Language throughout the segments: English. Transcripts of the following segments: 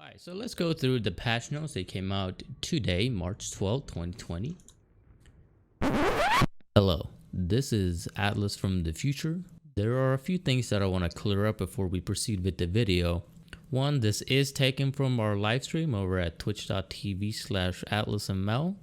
Alright, so let's go through the patch notes. They came out today, March 12th, 2020. Hello, this is Atlas from the future. There are a few things that I want to clear up before we proceed with the video. One, this is taken from our live stream over at twitch.tv/atlasml.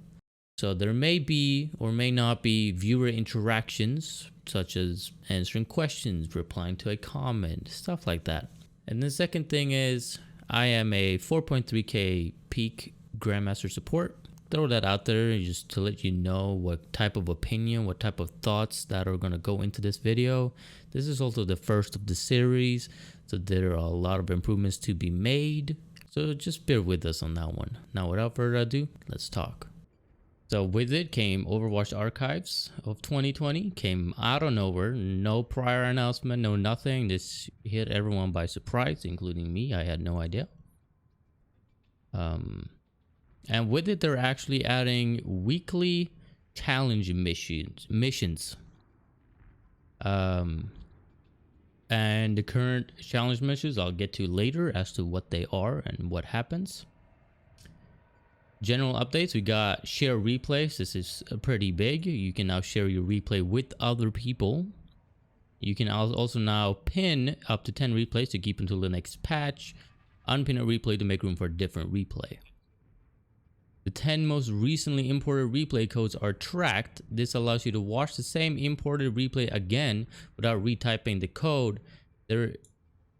So there may be or may not be viewer interactions, such as answering questions, replying to a comment, stuff like that. And the second thing is, I am a 4.3k peak Grandmaster support. Throw that out there just to let you know what type of opinion, what type of thoughts that are going to go into this video. This is also the first of the series, so there are a lot of improvements to be made. So just bear with us on that one. Now without further ado, let's talk. So with it came Overwatch Archives of 2020, came out of nowhere, no prior announcement, no nothing. This hit everyone by surprise, including me. I had no idea. And with it, they're actually adding weekly challenge missions. And the current challenge missions I'll get to later as to what they are and what happens. General updates, we got share replays. This is pretty big. You can now share your replay with other people. You can also now pin up to 10 replays to keep until the next patch. Unpin a replay to make room for a different replay. The 10 most recently imported replay codes are tracked. This allows you to watch the same imported replay again without retyping the code.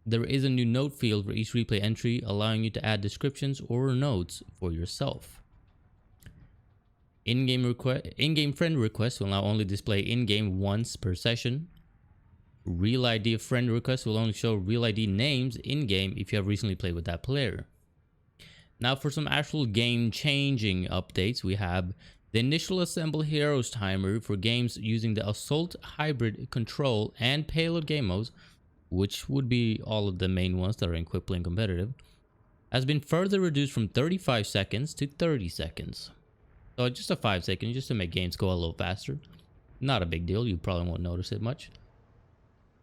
There is a new note field for each replay entry, allowing you to add descriptions or notes for yourself. In-game friend requests will now only display in-game once per session. Real ID friend requests will only show real ID names in-game if you have recently played with that player. Now for some actual game-changing updates, we have the initial assemble heroes timer for games using the Assault Hybrid Control and Payload game modes, which would be all of the main ones that are in Quick Play and Competitive, has been further reduced from 35 seconds to 30 seconds. So just a 5 seconds, just to make games go a little faster. Not a big deal, you probably won't notice it much.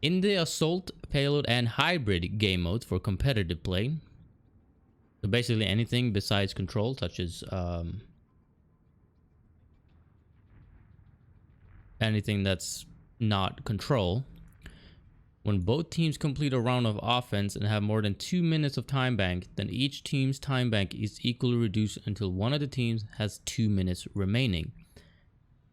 In the Assault, Payload, and Hybrid game modes for competitive play, so basically anything besides Control, such as anything that's not Control, when both teams complete a round of offense and have more than 2 minutes of time bank, then each team's time bank is equally reduced until one of the teams has 2 minutes remaining.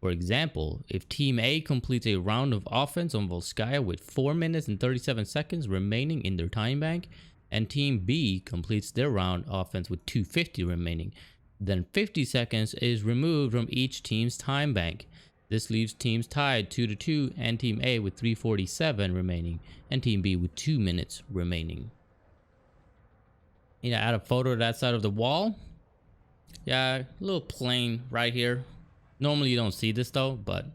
For example, if Team A completes a round of offense on Volskaya with 4 minutes and 37 seconds remaining in their time bank, and Team B completes their round offense with 2:50 remaining, then 50 seconds is removed from each team's time bank. This leaves teams tied 2-2 and Team A with 3:47 remaining and Team B with 2 minutes remaining. Add a photo of that side of the wall. Yeah, a little plain right here. Normally you don't see this though, but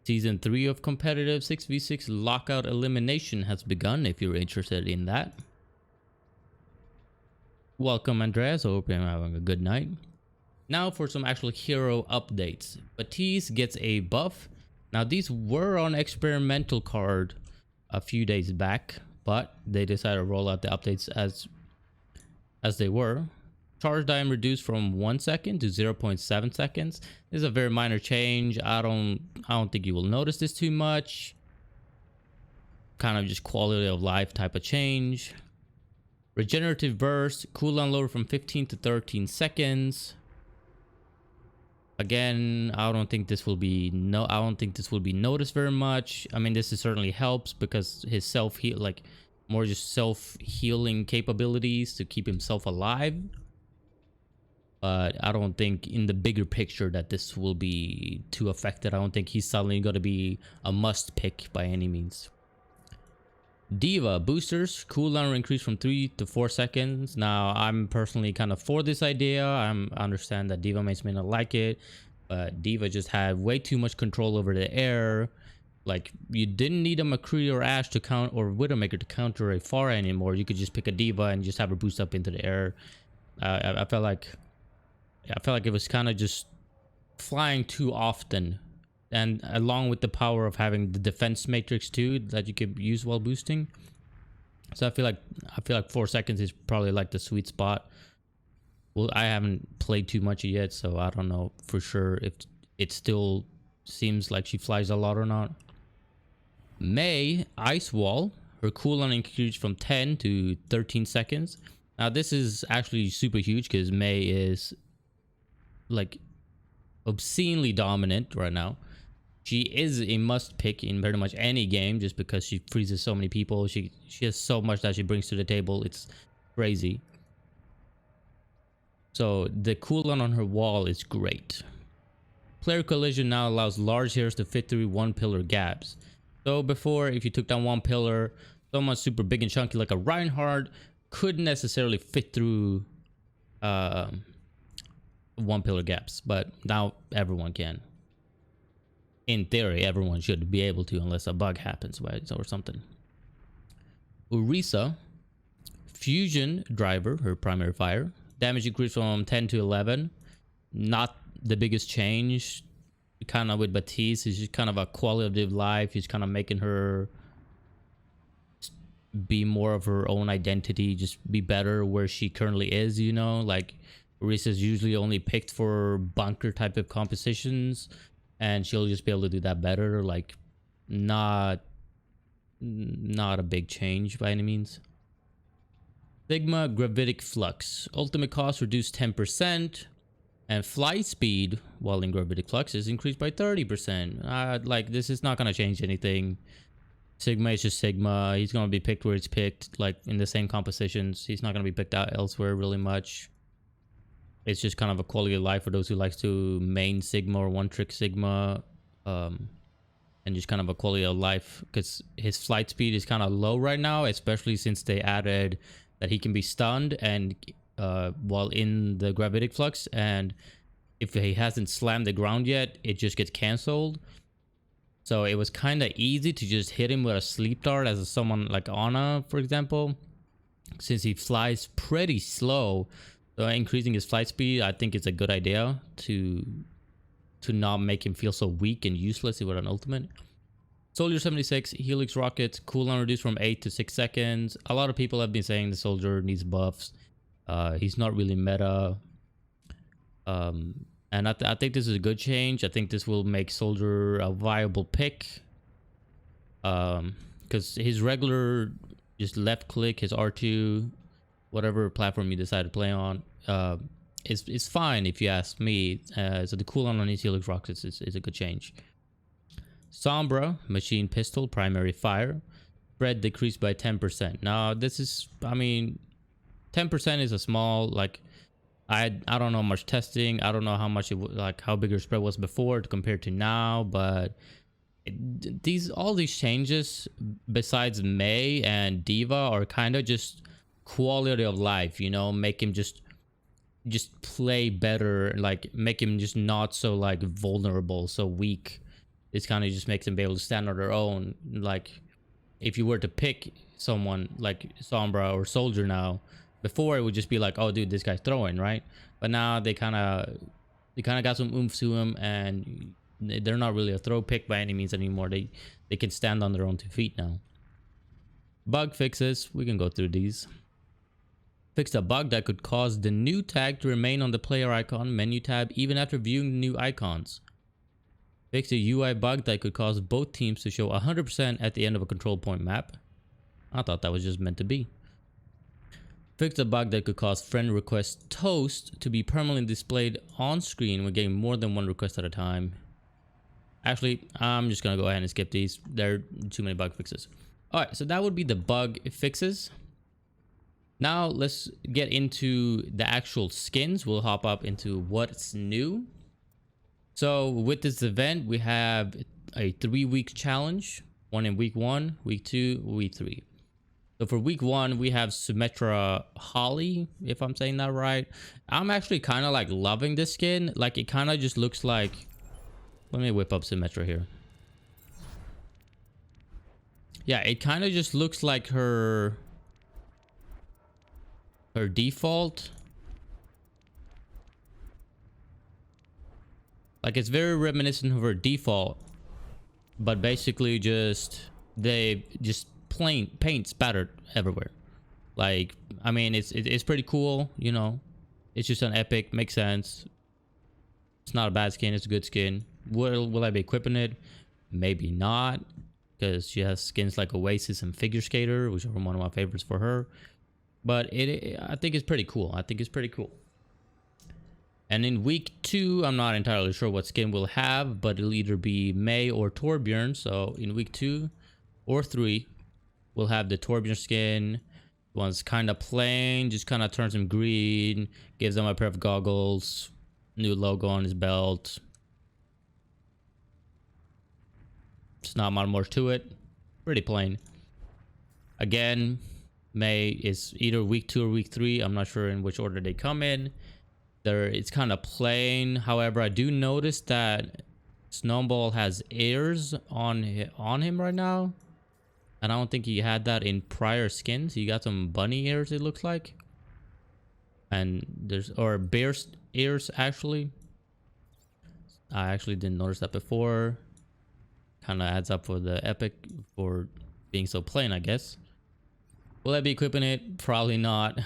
Season 3 of competitive 6v6 lockout elimination has begun if you're interested in that. Welcome Andreas, I hope you're having a good night. Now for some actual hero updates. Baptiste gets a buff. Now these were on experimental card a few days back, but they decided to roll out the updates as they were. Charge time reduced from 1 second to 0.7 seconds. This is a very minor change. I don't think you will notice this too much. Kind of just quality of life type of change. Regenerative burst, cooldown lower from 15 to 13 seconds. Again, I don't think this will be noticed very much. I mean, this is certainly helps because his self-heal, like more just self-healing capabilities to keep himself alive. But I don't think in the bigger picture that this will be too affected. I don't think he's suddenly going to be a must pick by any means. D.Va boosters, cooldown increased from 3 to 4 seconds. Now I'm personally kind of for this idea. I understand that D.Va mates may not like it, but D.Va just had way too much control over the air. Like, you didn't need a McCree or Ashe to count, or Widowmaker to counter a Pharah anymore. You could just pick a D.Va and just have her boost up into the air. I felt like it was kind of just flying too often and along with the power of having the defense matrix too that you could use while boosting, So I feel like 4 seconds is probably like the sweet spot. Well, I haven't played too much yet, so I don't know for sure if it still seems like she flies a lot or not. Mei Ice Wall. Her cooldown increased from 10 to 13 seconds. Now this is actually super huge because Mei is like obscenely dominant right now. She is a must pick in pretty much any game just because she freezes so many people. She has so much that she brings to the table. It's crazy. So the cooldown on her wall is great. Player collision now allows large heroes to fit through one pillar gaps. So before, if you took down one pillar, someone super big and chunky like a Reinhardt couldn't necessarily fit through one pillar gaps, but now everyone can. In theory, everyone should be able to, unless a bug happens, right, or something. Orisa, Fusion Driver, her primary fire. Damage increased from 10 to 11. Not the biggest change. Kind of with Baptiste, it's just kind of a quality of life. He's kind of making her be more of her own identity, just be better where she currently is, you know? Like, Orisa's usually only picked for bunker type of compositions, and she'll just be able to do that better. Like, not a big change by any means. Sigma Gravitic Flux. Ultimate cost reduced 10%. And flight speed while in Gravitic Flux is increased by 30%. Like, this is not going to change anything. Sigma is just Sigma. He's going to be picked where it's picked, like in the same compositions. He's not going to be picked out elsewhere really much. It's just kind of a quality of life for those who likes to main Sigma or one trick Sigma. And just kind of a quality of life because his flight speed is kind of low right now, especially since they added that he can be stunned and while in the Gravitic Flux, and if he hasn't slammed the ground yet, it just gets cancelled. So it was kind of easy to just hit him with a sleep dart as someone like Ana, for example, since he flies pretty slow. So increasing his flight speed, I think it's a good idea to not make him feel so weak and useless with an ultimate. Soldier 76, Helix Rocket, cooldown reduced from 8 to 6 seconds. A lot of people have been saying the Soldier needs buffs. He's not really meta. And I think this is a good change. I think this will make Soldier a viable pick. Because his regular just left click, his R2, whatever platform you decide to play on, is fine if you ask me. So the cooldown on his Helix Rockets is a good change. Sombra, Machine Pistol, primary fire. Spread decreased by 10%. Now this is, I mean, 10% is a small, like, I don't know much testing. I don't know how much like how big your spread was before compared to now, but all these changes besides Mei and Diva are kind of just quality of life, you know, make him just play better, like make him just not so like vulnerable, so weak. This kind of just makes them be able to stand on their own. Like, if you were to pick someone like Sombra or Soldier now, before it would just be like, oh dude, this guy's throwing, right? But now they kind of got some oomph to him, and they're not really a throw pick by any means anymore. They can stand on their own 2 feet now. Bug fixes, we can go through these. Fixed a bug that could cause the new tag to remain on the player icon menu tab even after viewing the new icons. Fixed a UI bug that could cause both teams to show 100% at the end of a control point map. I thought that was just meant to be. Fixed a bug that could cause friend request toast to be permanently displayed on screen when getting more than one request at a time. Actually, I'm just gonna go ahead and skip these. There are too many bug fixes. Alright, so that would be the bug fixes. Now let's get into the actual skins. We'll hop up into what's new. So with this event, we have a 3-week challenge. One in week 1, week 2, week 3. So for week 1, we have Symmetra Holly, if I'm saying that right. I'm actually kind of like loving this skin. Like, it kind of just looks like... Let me whip up Symmetra here. Yeah, it kind of just looks like her default. Like, it's very reminiscent of her default, but basically just they just paint spattered everywhere. Like, I mean, it's pretty cool, you know. It's just an epic, makes sense. It's not a bad skin, it's a good skin. Will I be equipping it? Maybe not, because she has skins like Oasis and Figure Skater, which are one of my favorites for her. But I think it's pretty cool. I think it's pretty cool. And in week 2, I'm not entirely sure what skin we'll have, but it'll either be Mei or Torbjorn. So in week 2 or 3, we'll have the Torbjorn skin. One's kind of plain, just kind of turns him green, gives him a pair of goggles, new logo on his belt. It's not much more to it. Pretty plain. Again, Mei is either week 2 or week 3. I'm not sure in which order they come in. It's kind of plain. However, I do notice that Snowball has ears on him right now. And I don't think he had that in prior skins. He got some bunny ears, it looks like. And or bear ears, actually. I actually didn't notice that before. Kind of adds up for the epic for being so plain, I guess. Will I be equipping it? Probably not.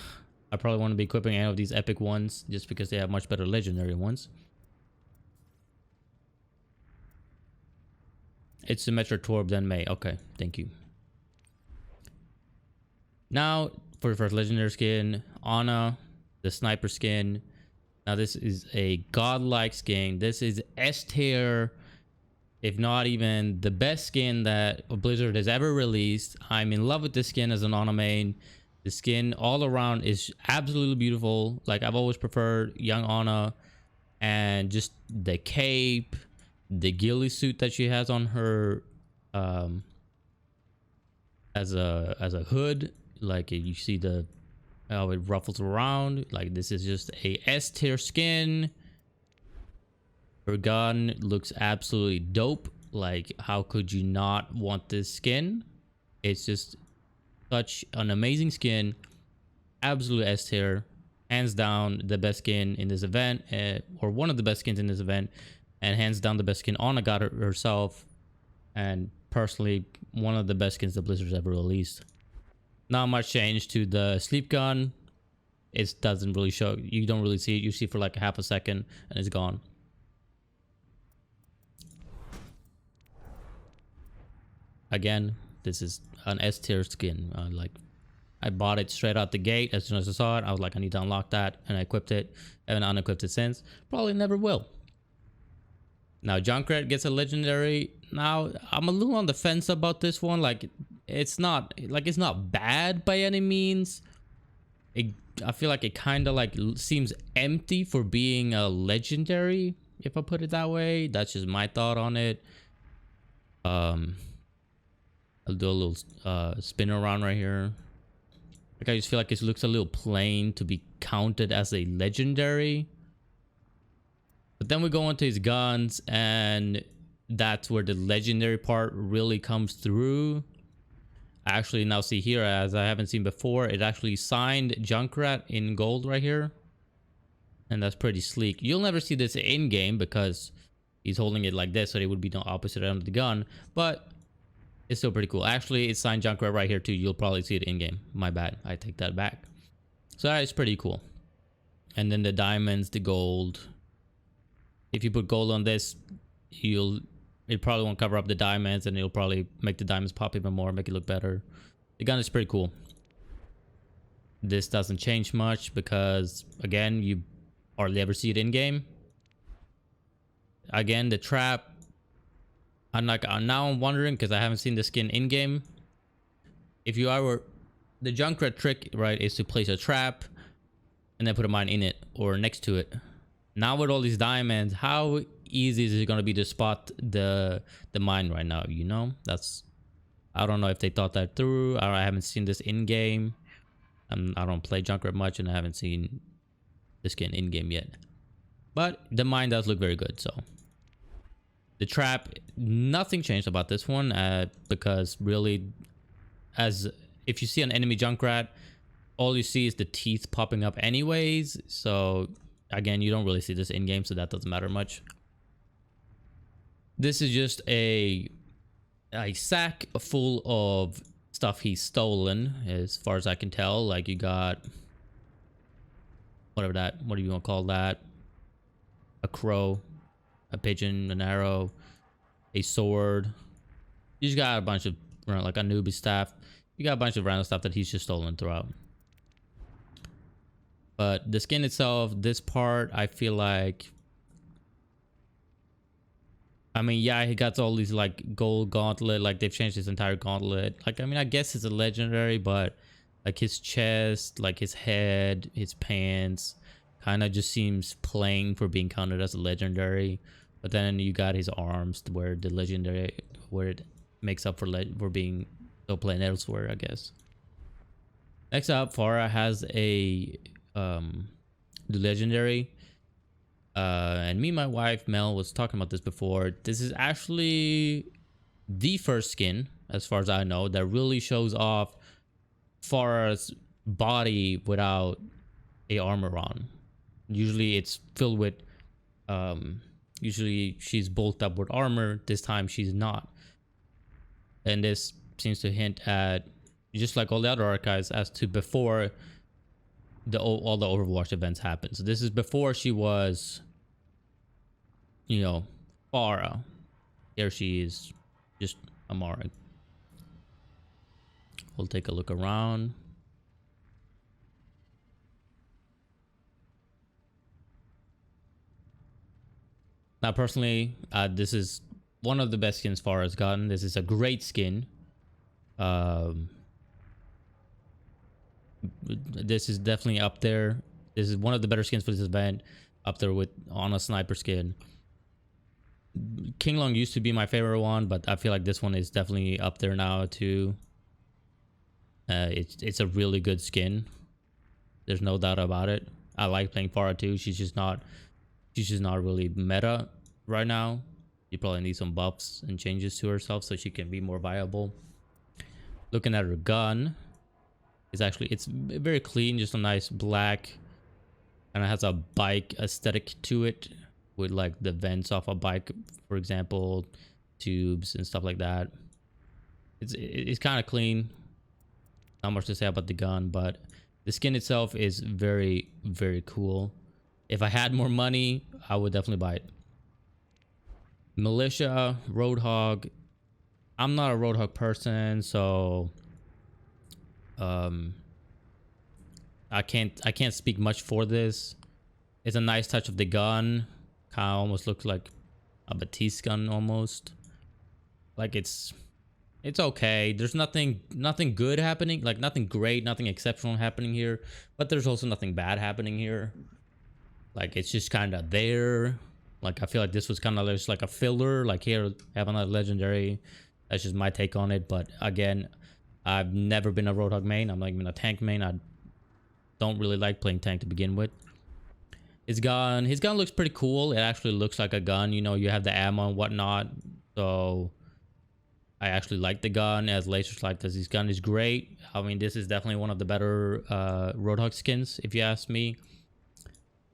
I probably want to be equipping any of these epic ones just because they have much better legendary ones. It's Symmetra Torb then Mei. Okay, thank you. Now for the first legendary skin, Ana, the sniper skin. Now this is a godlike skin. This is S tier, if not even the best skin that Blizzard has ever released. I'm in love with this skin as an Ana main. The skin all around is absolutely beautiful. Like, I've always preferred young Ana, and just the cape, the ghillie suit that she has on her as a hood. Like, you see how it ruffles around. Like, this is just a S tier skin. Her gun looks absolutely dope. Like, how could you not want this skin? It's just such an amazing skin. Absolute S tier, hands down the best skin in this event, or one of the best skins in this event, and hands down the best skin Ana got herself, and personally one of the best skins that Blizzard's ever released. Not much change to the sleep gun. It doesn't really show. You don't really see it. You see it for like a half a second and it's gone. Again, this is an S tier skin. Like, I bought it straight out the gate. As soon as I saw it, I was like, I need to unlock that, and I equipped it. I haven't unequipped it since. Probably never will. Now Junkrat gets a legendary. Now I'm a little on the fence about this one. Like, it's not bad by any means. I feel like it kind of like seems empty for being a legendary, if I put it that way. That's just my thought on it. I'll do a little spin around right here. Like, I just feel like it looks a little plain to be counted as a legendary. But then we go into his guns, and that's where the legendary part really comes through. I actually now see here, as I haven't seen before, it actually signed Junkrat in gold right here. And that's pretty sleek. You'll never see this in game because he's holding it like this, so it would be the opposite end of the gun. But it's still pretty cool. Actually, it's signed Junkrat right here too. You'll probably see it in game. My bad. I take that back. So that is pretty cool. And then the diamonds, the gold. If you put gold on this, it probably won't cover up the diamonds, and it'll probably make the diamonds pop even more, make it look better. The gun is pretty cool. This doesn't change much because, again, you hardly ever see it in game. Again, the trap. Now I'm wondering, because I haven't seen the skin in game. If you are, the Junkrat trick, right, is to place a trap and then put a mine in it or next to it. Now with all these diamonds, how easy is it going to be to spot the mine right now? You know, I don't know if they thought that through. I haven't seen this in game. I don't play Junkrat much, and I haven't seen the skin in game yet. But the mine does look very good. So the trap, nothing changed about this one, because really, as if you see an enemy Junkrat, all you see is the teeth popping up anyways. So again, you don't really see this in game, so that doesn't matter much. This is just a sack full of stuff he's stolen, as far as I can tell. Like you got whatever that, what do you want to call that? A crow, a pigeon, an arrow, a sword. You just got a bunch of like a newbie staff. You got a bunch of random stuff that he's just stolen throughout. But the skin itself, this part, I feel like, I mean, yeah, he got all these like gold gauntlet, like they've changed his entire gauntlet. Like, I mean, I guess it's a legendary, but like his chest, like his head, his pants, kind of just seems plain for being counted as a legendary. But then you got his arms where the legendary, where it makes up for being so plain elsewhere, I guess. Next up, Pharah has a the legendary. And me and my wife Mel was talking about this before. This is actually the first skin, as far as I know, that really shows off Pharah's body without a armor on. Usually it's filled with usually she's bulked up with armor. This time she's not, and this seems to hint at, just like all the other archives, as to before all the Overwatch events happened. So this is before she was, you know, Pharah. Here she is, just Amara. We'll take a look around. Now, personally, this is one of the best skins Pharah's gotten. This is a great skin. This is definitely up there. This is one of the better skins for this event, up there with on a sniper skin. King Long used to be my favorite one, but I feel like this one is definitely up there now too. It's a really good skin. There's no doubt about it. I like playing Pharah too. She's just not really meta right now. She probably needs some buffs and changes to herself so she can be more viable. Looking at her gun, it's very clean, just a nice black, and it has a bike aesthetic to it, with like the vents off a bike, for example, tubes and stuff like that. It's kind of clean. Not much to say about the gun, but the skin itself is very, very cool. If I had more money, I would definitely buy it. Militia, Roadhog. I'm not a Roadhog person, so I can't speak much for this. It's a nice touch of the gun. Kind of almost looks like a Batiste gun almost. Like it's okay. There's nothing good happening, like nothing great, nothing exceptional happening here, but there's also nothing bad happening here. Like it's just kind of there. Like I feel like this was kind of just like a filler, like here have another legendary. That's just my take on it. But again, I've never been a Roadhog main. I'm not even a tank main. I don't really like playing tank to begin with. His gun looks pretty cool. It actually looks like a gun. You know, you have the ammo and whatnot. So I actually like the gun. As laser sight, his gun is great. I mean, this is definitely one of the better Roadhog skins, if you ask me.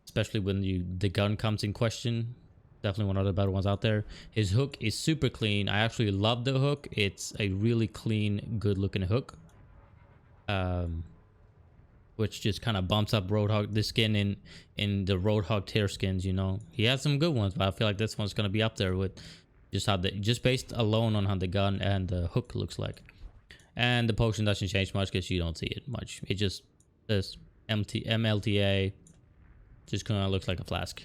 Especially when the gun comes in question. Definitely one of the better ones out there. His hook is super clean. I actually love the hook. It's a really clean, good looking hook. Which just kind of bumps up Roadhog, the skin in the Roadhog tier skins, you know. He has some good ones, but I feel like this one's gonna be up there with just based alone on how the gun and the hook looks like. And the potion doesn't change much because you don't see it much. It just says MLTA. Just kind of looks like a flask.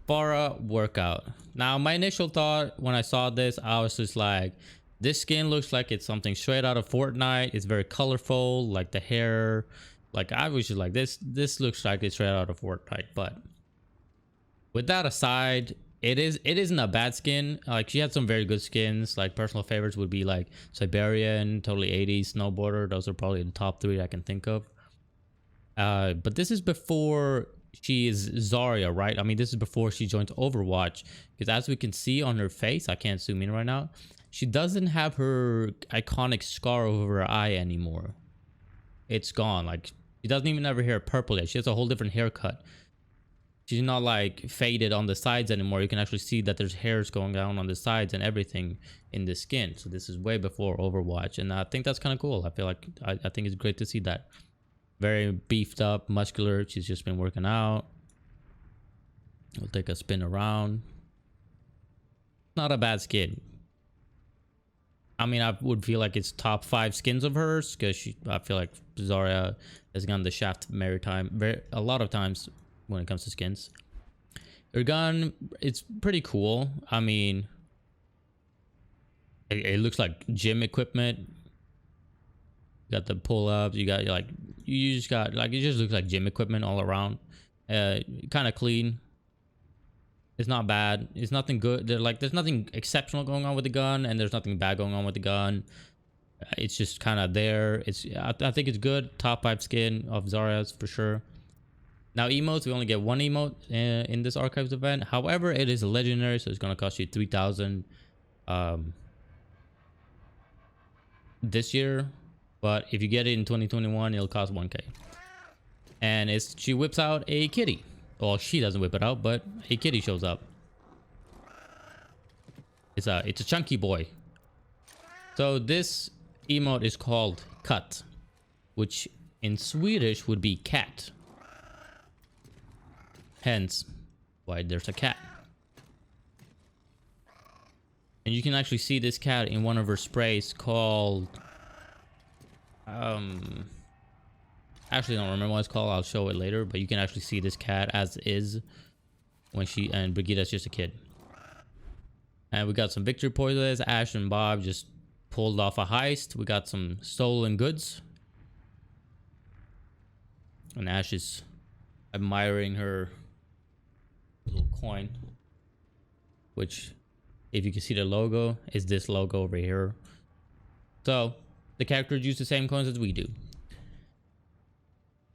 Pharah workout. Now, my initial thought when I saw this, I was just like, this skin looks like it's something straight out of Fortnite. It's very colorful, like the hair. Like I was just like, this looks like it's straight out of Fortnite. But with that aside, it isn't a bad skin. Like she had some very good skins. Like personal favorites would be like Siberian, Totally 80s, Snowboarder. Those are probably the top 3 I can think of. But this is before she is Zarya, right? I mean, this is before she joins Overwatch, because as we can see on her face, I can't zoom in right now, she doesn't have her iconic scar over her eye anymore. It's gone. Like she doesn't even have her hair purple yet. She has a whole different haircut. she's not like faded on the sides anymore. You can actually see that there's hairs going down on the sides and everything in the skin. So this is way before Overwatch, and I think that's kind of cool. I feel like I think it's great to see that. Very beefed up, muscular. She's just been working out. We'll take a spin around. Not a bad skin. I mean, I would feel like it's top 5 skins of hers, because I feel like Zarya has gone the shaft maritime a lot of times when it comes to skins. Her gun, it's pretty cool. I mean, it looks like gym equipment. You got the pull-ups. You got like, you just got like, it just looks like gym equipment all around. Kind of clean. It's not bad. It's nothing good. There's nothing exceptional going on with the gun, and there's nothing bad going on with the gun. It's just kind of there. I think it's good. Top 5 skin of Zarya's for sure. Now emotes, we only get 1 emote in this archives event. However, it is a legendary, so it's gonna cost you 3,000 this year. But if you get it in 2021, it'll cost 1K. And she whips out a kitty. Well, she doesn't whip it out, but a kitty shows up. It's a chunky boy. So this emote is called cut, which in Swedish would be cat. Hence why there's a cat. And you can actually see this cat in one of her sprays called actually don't remember what it's called. I'll show it later, but you can actually see this cat as is when and Brigitta's just a kid. And we got some victory points. Ash and Bob just pulled off a heist. We got some stolen goods, and Ash is admiring her little coin, which, if you can see the logo, is this logo over here. So the characters use the same coins as we do.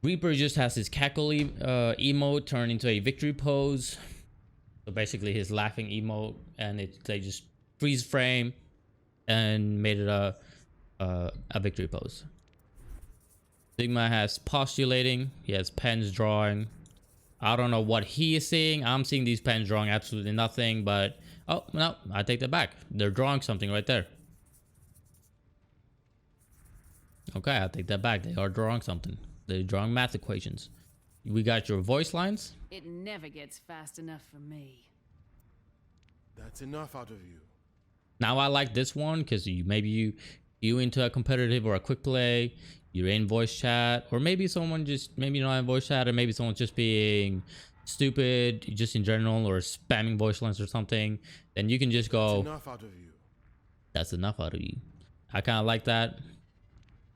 Reaper just has his cackle emote turned into a victory pose. So basically his laughing emote, and they just freeze frame and made it a victory pose. Sigma has postulating. He has pens drawing. I don't know what he is seeing. I'm seeing these pens drawing absolutely nothing, but oh no, I take that back. They're drawing something right there. Okay, I take that back. They are drawing something. They're drawing math equations. We got your voice lines. It never gets fast enough for me. That's enough out of you. Now I like this one because you into a competitive or a quick play. You're in voice chat, or maybe someone just maybe not in voice chat, or maybe someone's just being stupid, just in general, or spamming voice lines or something. Then you can just go. That's enough out of you. That's enough out of you. I kind of like that.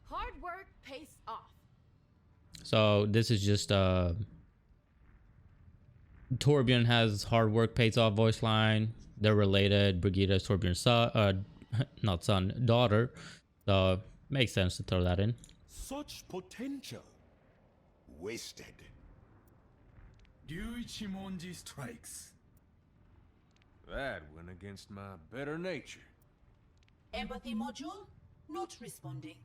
Hard work pays off. So this is just Torbjorn has hard work pays off voice line. They're related. Brigitte is Torbjorn's son, not son, daughter. So makes sense to throw that in. Such potential. Wasted. Ryuichi Monji strikes. That went against my better nature. Empathy module not responding.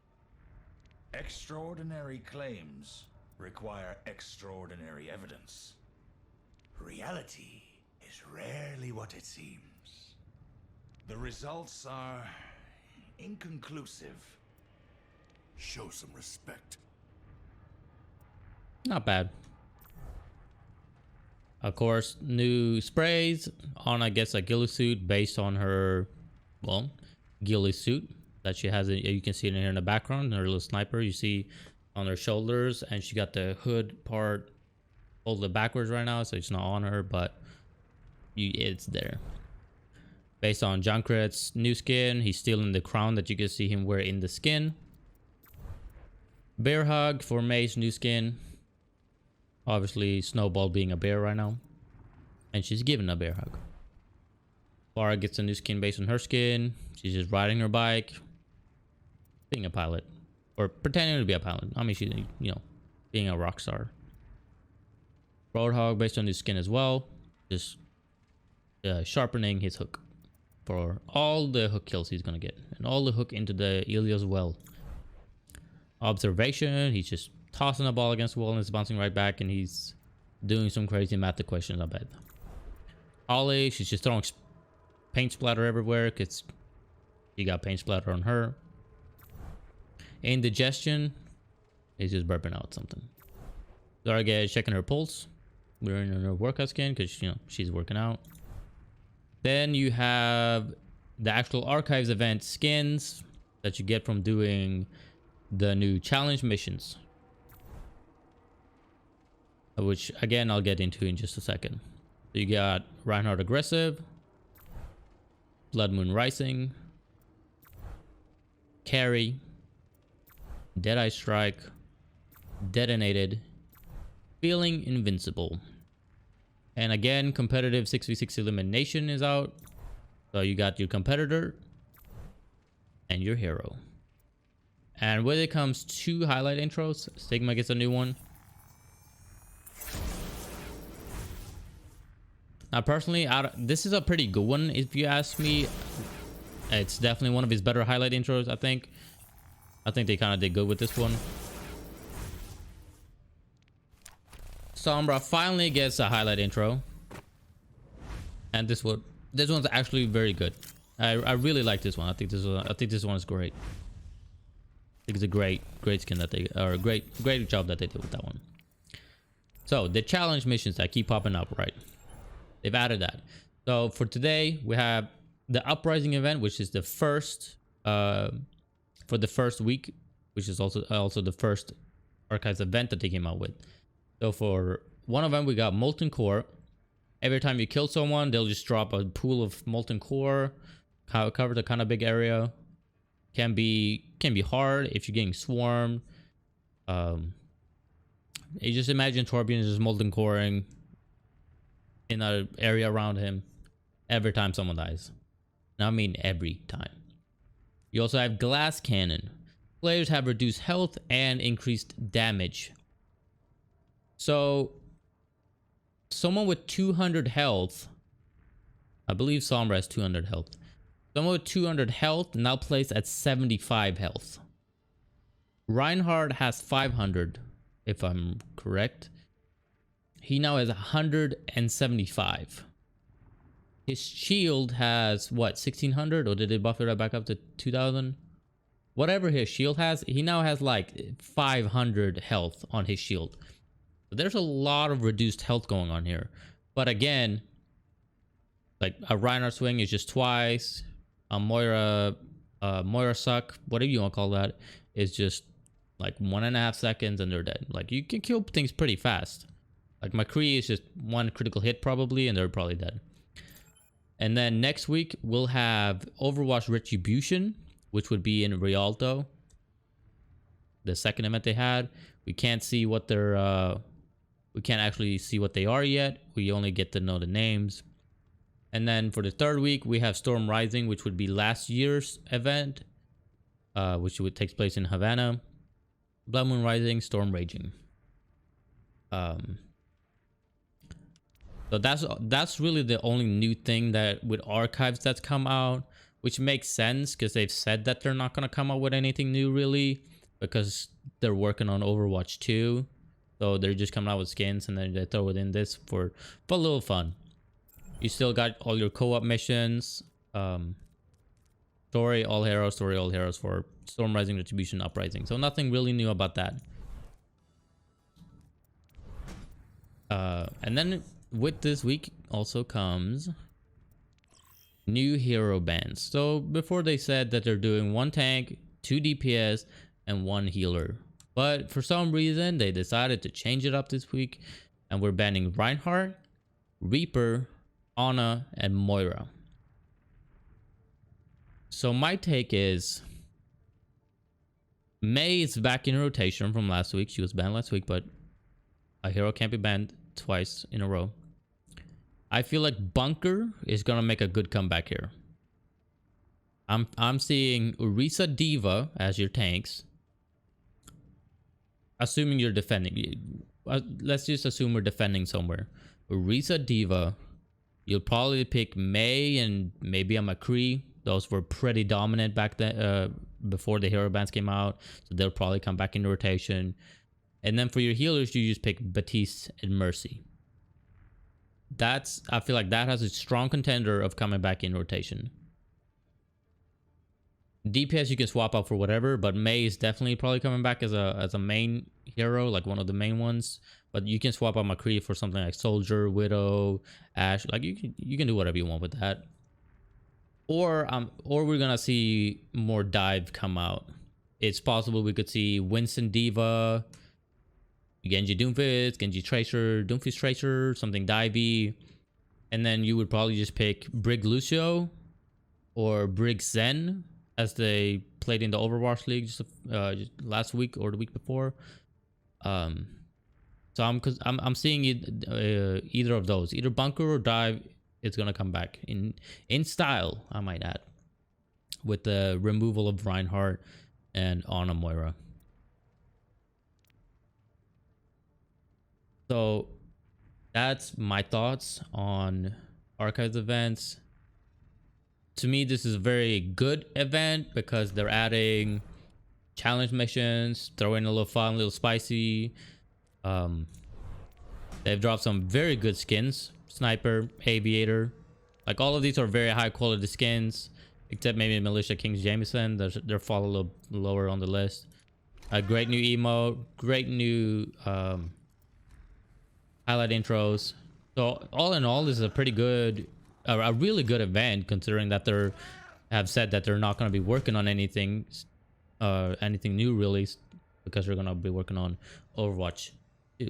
Extraordinary claims require extraordinary evidence. Reality is rarely what it seems. The results are inconclusive. Show some respect. Not bad. Of course, new sprays. Ana gets a ghillie suit based on her, well, ghillie suit that she has. You can see it in here in the background. Her little sniper you see on her shoulders, and she got the hood part folded backwards right now, so it's not on her, but it's there. Based on Junkrat's new skin, he's stealing the crown that you can see him wear in the skin. Bear hug for May's new skin. Obviously, Snowball being a bear right now, and she's given a bear hug. Pharah gets a new skin based on her skin. She's just riding her bike, being a pilot, or pretending to be a pilot. I mean, she's, you know, being a rock star. Roadhog based on his skin as well, just sharpening his hook for all the hook kills he's gonna get, and all the hook into the Ilios well. Observation, he's just tossing the ball against the wall and it's bouncing right back, and he's doing some crazy math equations, I bet. Holly, she's just throwing paint splatter everywhere because you got paint splatter on her. Indigestion is just burping out something. Zarga is checking her pulse. We're in her workout skin because, you know, she's working out. Then you have the actual archives event skins that you get from doing the new challenge missions, which again I'll get into in just a second. So you got Reinhardt Aggressive, Blood Moon Rising, Carry, Deadeye Strike, Detonated, Feeling Invincible. And again, competitive 6v6 elimination is out. So you got your competitor and your hero. And when it comes to highlight intros, Sigma gets a new one. Now personally, this is a pretty good one if you ask me. It's definitely one of his better highlight intros, I think. I think they kind of did good with this one. Sombra finally gets a highlight intro. And this one's actually very good. I really like this one. I think this one is great. I think it's a great skin that they, or a great job that they did with that one. So the challenge missions that keep popping up, right? They've added that. So for today, we have the Uprising event, which is the first for the first week, which is also the first Archives event that they came out with. So for one of them, we got Molten Core. Every time you kill someone, they'll just drop a pool of molten core. Covers a kind of big area. Can be hard if you're getting swarmed. You just imagine Torbjorn is just molten coring in an area around him every time someone dies. Now I mean every time. You also have Glass Cannon. Players have reduced health and increased damage. So someone with 200 health, I believe Sombra has 200 health. Someone with 200 health now plays at 75 health. Reinhardt has 500, if I'm correct. He now has 175. His shield has what, 1600, or did they buff it back up to 2000? Whatever his shield has, he now has like 500 health on his shield. So there's a lot of reduced health going on here. But again, like a Reinhardt swing is just twice. A Moira suck, whatever you want to call that, is just like 1.5 seconds and they're dead. Like you can kill things pretty fast. Like McCree is just one critical hit probably and they're probably dead. And then next week we'll have Overwatch Retribution, which would be in Rialto, the second event they had. We can't see what they're we can't actually see what they are yet. We only get to know the names. And then for the third week we have Storm Rising, which would be last year's event, which would take place in Havana. Blood Moon Rising, Storm Raging. So that's really the only new thing that with Archives that's come out, which makes sense because they've said that they're not going to come out with anything new really because they're working on Overwatch 2. So they're just coming out with skins and then they throw it in this for a little fun. You still got all your co-op missions, story all heroes for Storm Rising, Retribution, Uprising. So nothing really new about that. And then with this week also comes new hero bans. So before they said that they're doing 1 tank, 2 DPS, and 1 healer. But for some reason, they decided to change it up this week. And we're banning Reinhardt, Reaper, Ana, and Moira. So my take is Mei is back in rotation from last week. She was banned last week, but a hero can't be banned twice in a row. I feel like Bunker is gonna make a good comeback here. I'm seeing Orisa, Diva as your tanks. Assuming you're defending. Let's just assume we're defending somewhere. Orisa, Diva. You'll probably pick Mei and maybe a McCree. Those were pretty dominant back then, before the hero bans came out. So they'll probably come back into rotation. And then for your healers, you just pick Batiste and Mercy. I feel like that has a strong contender of coming back in rotation. DPS you can swap out for whatever, but Mei is definitely probably coming back as a main hero, like one of the main ones. But you can swap out McCree for something like Soldier, Widow, Ashe. Like you can do whatever you want with that. Or we're gonna see more dive come out. It's possible we could see Winston Diva, Genji Doomfist, Genji Tracer, Doomfist Tracer, something divey. And then you would probably just pick Brig Lucio or Brig Zen, as they played in the Overwatch League just last week or the week before. So I'm seeing it, either of those, either bunker or dive. It's gonna come back in style, I might add, with the removal of Reinhardt and Ana Moira. So that's my thoughts on Archives events. To me, this is a very good event because they're adding challenge missions, throwing a little fun, a little spicy. They've dropped some very good skins. Sniper, Aviator. Like, all of these are very high quality skins, except maybe Militia King's Jameson. They're fall a little lower on the list. A great new emote, great new highlight intros. So all in all, this is a pretty good, a really good event, considering that have said that they're not going to be working on anything new really, because they're going to be working on Overwatch 2.